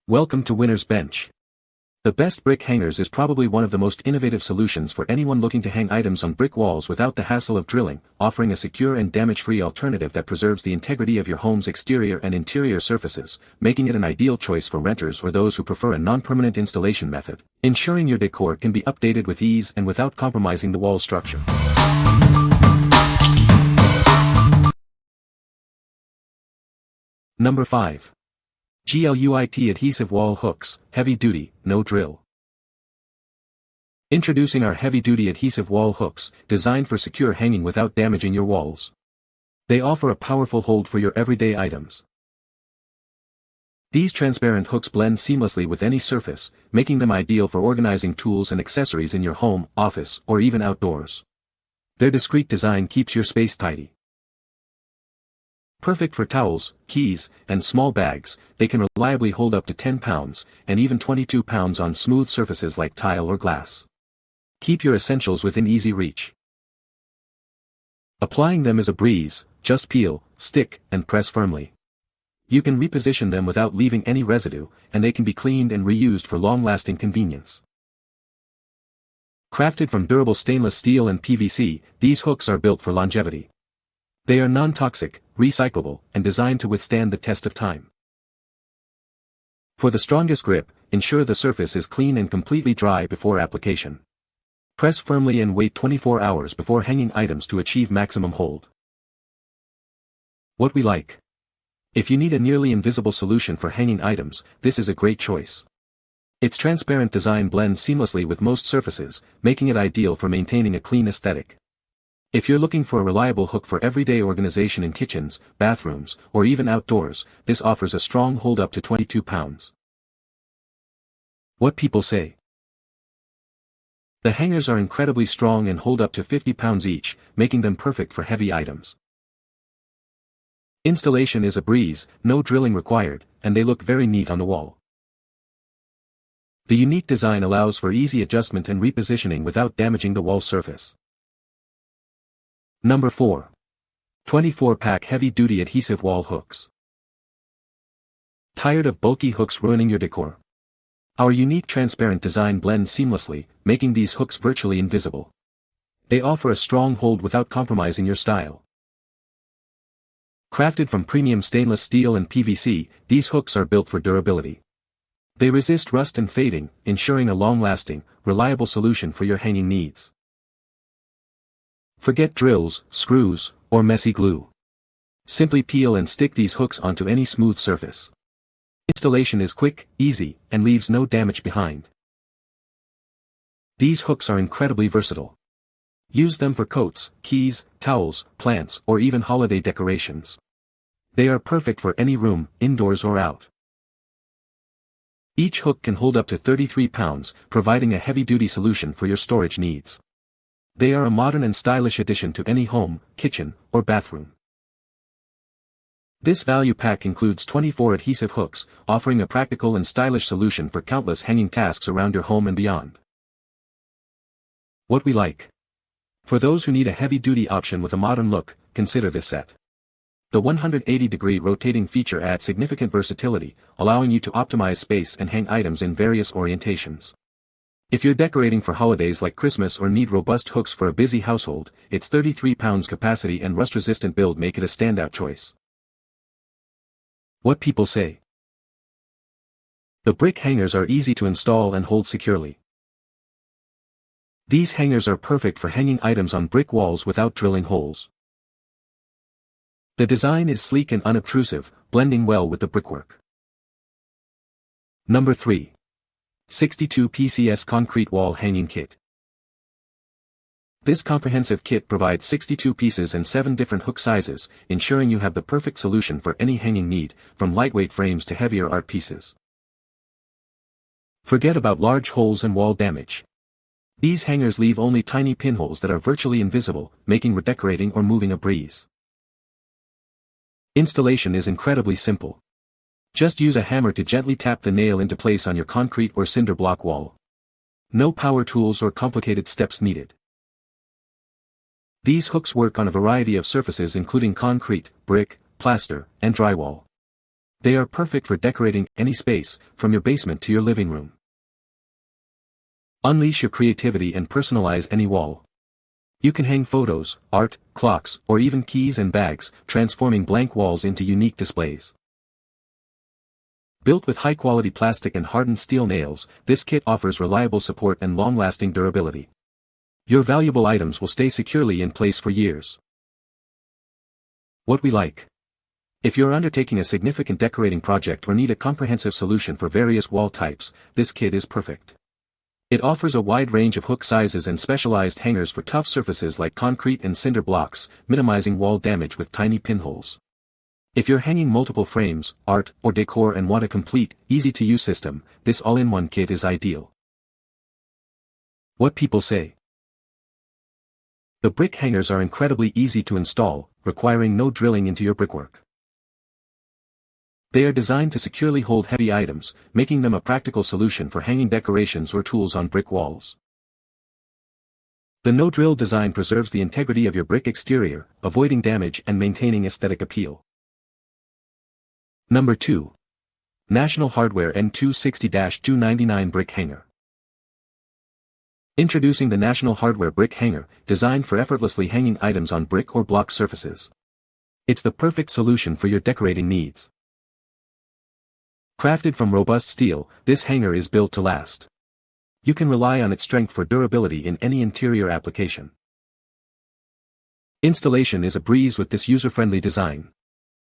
Welcome to Winner's Bench. The best brick hangers is probably one of the most innovative solutions for anyone looking to hang items on brick walls without the hassle of drilling, offering a secure and damage-free alternative that preserves the integrity of your home's exterior and interior surfaces, making it an ideal choice for renters or those who prefer a non-permanent installation method, ensuring your decor can be updated with ease and without compromising the wall structure. Number 5. GLUIT Adhesive Wall Hooks, Heavy Duty, No Drill. Introducing our heavy-duty adhesive wall hooks, designed for secure hanging without damaging your walls. They offer a powerful hold for your everyday items. These transparent hooks blend seamlessly with any surface, making them ideal for organizing tools and accessories in your home, office, or even outdoors. Their discreet design keeps your space tidy. Perfect for towels, keys, and small bags, they can reliably hold up to 10 pounds, and even 22 pounds on smooth surfaces like tile or glass. Keep your essentials within easy reach. Applying them is a breeze, just peel, stick, and press firmly. You can reposition them without leaving any residue, and they can be cleaned and reused for long-lasting convenience. Crafted from durable stainless steel and PVC, these hooks are built for longevity. They are non-toxic, recyclable, and designed to withstand the test of time. For the strongest grip, ensure the surface is clean and completely dry before application. Press firmly and wait 24 hours before hanging items to achieve maximum hold. What we like. If you need a nearly invisible solution for hanging items, this is a great choice. Its transparent design blends seamlessly with most surfaces, making it ideal for maintaining a clean aesthetic. If you're looking for a reliable hook for everyday organization in kitchens, bathrooms, or even outdoors, this offers a strong hold up to 22 pounds. What people say. The hangers are incredibly strong and hold up to 50 pounds each, making them perfect for heavy items. Installation is a breeze, no drilling required, and they look very neat on the wall. The unique design allows for easy adjustment and repositioning without damaging the wall surface. Number 4. 24-pack heavy-duty adhesive wall hooks. Tired of bulky hooks ruining your decor? Our unique transparent design blends seamlessly, making these hooks virtually invisible. They offer a strong hold without compromising your style. Crafted from premium stainless steel and PVC, these hooks are built for durability. They resist rust and fading, ensuring a long-lasting, reliable solution for your hanging needs. Forget drills, screws, or messy glue. Simply peel and stick these hooks onto any smooth surface. Installation is quick, easy, and leaves no damage behind. These hooks are incredibly versatile. Use them for coats, keys, towels, plants, or even holiday decorations. They are perfect for any room, indoors or out. Each hook can hold up to 33 pounds, providing a heavy-duty solution for your storage needs. They are a modern and stylish addition to any home, kitchen, or bathroom. This value pack includes 24 adhesive hooks, offering a practical and stylish solution for countless hanging tasks around your home and beyond. What we like. For those who need a heavy-duty option with a modern look, consider this set. The 180-degree rotating feature adds significant versatility, allowing you to optimize space and hang items in various orientations. If you're decorating for holidays like Christmas or need robust hooks for a busy household, its 33 pounds capacity and rust-resistant build make it a standout choice. What people say. The brick hangers are easy to install and hold securely. These hangers are perfect for hanging items on brick walls without drilling holes. The design is sleek and unobtrusive, blending well with the brickwork. Number 3. 62 PCS Concrete Wall Hanging Kit. This comprehensive kit provides 62 pieces and 7 different hook sizes, ensuring you have the perfect solution for any hanging need, from lightweight frames to heavier art pieces. Forget about large holes and wall damage. These hangers leave only tiny pinholes that are virtually invisible, making redecorating or moving a breeze. Installation is incredibly simple. Just use a hammer to gently tap the nail into place on your concrete or cinder block wall. No power tools or complicated steps needed. These hooks work on a variety of surfaces including concrete, brick, plaster, and drywall. They are perfect for decorating any space, from your basement to your living room. Unleash your creativity and personalize any wall. You can hang photos, art, clocks, or even keys and bags, transforming blank walls into unique displays. Built with high-quality plastic and hardened steel nails, this kit offers reliable support and long-lasting durability. Your valuable items will stay securely in place for years. What we like. If you're undertaking a significant decorating project or need a comprehensive solution for various wall types, this kit is perfect. It offers a wide range of hook sizes and specialized hangers for tough surfaces like concrete and cinder blocks, minimizing wall damage with tiny pinholes. If you're hanging multiple frames, art, or decor and want a complete, easy-to-use system, this all-in-one kit is ideal. What people say. The brick hangers are incredibly easy to install, requiring no drilling into your brickwork. They are designed to securely hold heavy items, making them a practical solution for hanging decorations or tools on brick walls. The no-drill design preserves the integrity of your brick exterior, avoiding damage and maintaining aesthetic appeal. Number 2. National Hardware N260-299 Brick Hanger. Introducing the National Hardware Brick Hanger, designed for effortlessly hanging items on brick or block surfaces. It's the perfect solution for your decorating needs. Crafted from robust steel, this hanger is built to last. You can rely on its strength for durability in any interior application. Installation is a breeze with this user-friendly design.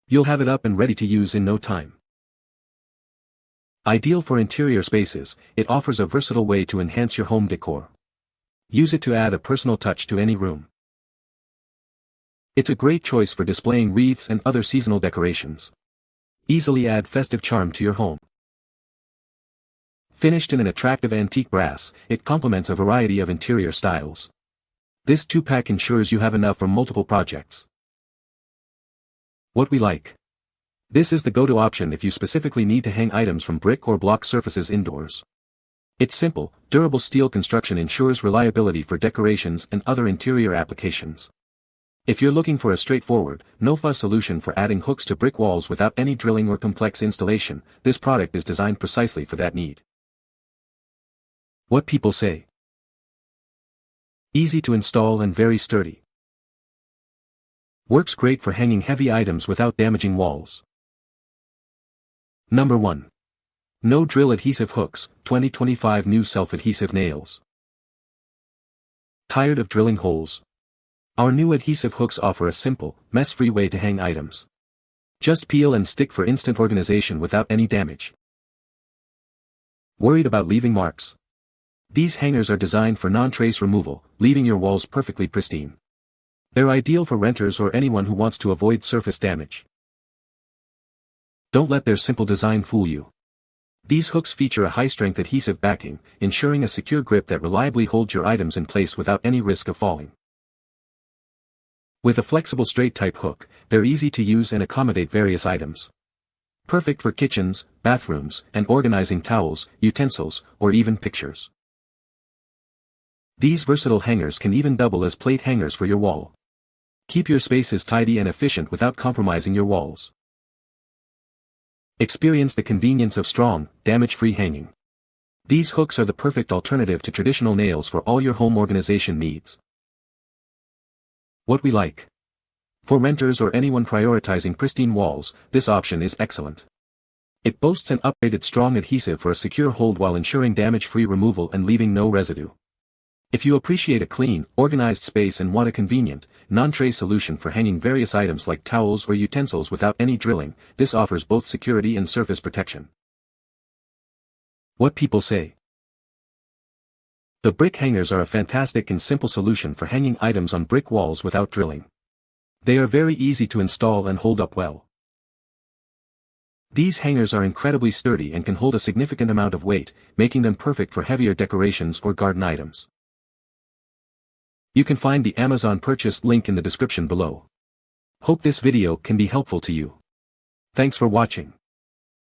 You'll have it up and ready to use in no time. Ideal for interior spaces, it offers a versatile way to enhance your home decor. Use it to add a personal touch to any room. It's a great choice for displaying wreaths and other seasonal decorations. Easily add festive charm to your home. Finished in an attractive antique brass, it complements a variety of interior styles. This 2-pack ensures you have enough for multiple projects. What we like. This is the go-to option if you specifically need to hang items from brick or block surfaces indoors. Its simple, durable steel construction ensures reliability for decorations and other interior applications. If you're looking for a straightforward, no-fuss solution for adding hooks to brick walls without any drilling or complex installation, this product is designed precisely for that need. What people say. Easy to install and very sturdy. Works great for hanging heavy items without damaging walls. Number 1. No-Drill Adhesive Hooks, 2025 New Self-Adhesive Nails. Tired of drilling holes? Our new adhesive hooks offer a simple, mess-free way to hang items. Just peel and stick for instant organization without any damage. Worried about leaving marks? These hangers are designed for non-trace removal, leaving your walls perfectly pristine. They're ideal for renters or anyone who wants to avoid surface damage. Don't let their simple design fool you. These hooks feature a high-strength adhesive backing, ensuring a secure grip that reliably holds your items in place without any risk of falling. With a flexible straight-type hook, they're easy to use and accommodate various items. Perfect for kitchens, bathrooms, and organizing towels, utensils, or even pictures. These versatile hangers can even double as plate hangers for your wall. Keep your spaces tidy and efficient without compromising your walls. Experience the convenience of strong, damage-free hanging. These hooks are the perfect alternative to traditional nails for all your home organization needs. What we like. For renters or anyone prioritizing pristine walls, this option is excellent. It boasts an upgraded strong adhesive for a secure hold while ensuring damage-free removal and leaving no residue. If you appreciate a clean, organized space and want a convenient, non-trace solution for hanging various items like towels or utensils without any drilling, this offers both security and surface protection. What people say. The brick hangers are a fantastic and simple solution for hanging items on brick walls without drilling. They are very easy to install and hold up well. These hangers are incredibly sturdy and can hold a significant amount of weight, making them perfect for heavier decorations or garden items. You can find the Amazon purchase link in the description below. Hope this video can be helpful to you. Thanks for watching.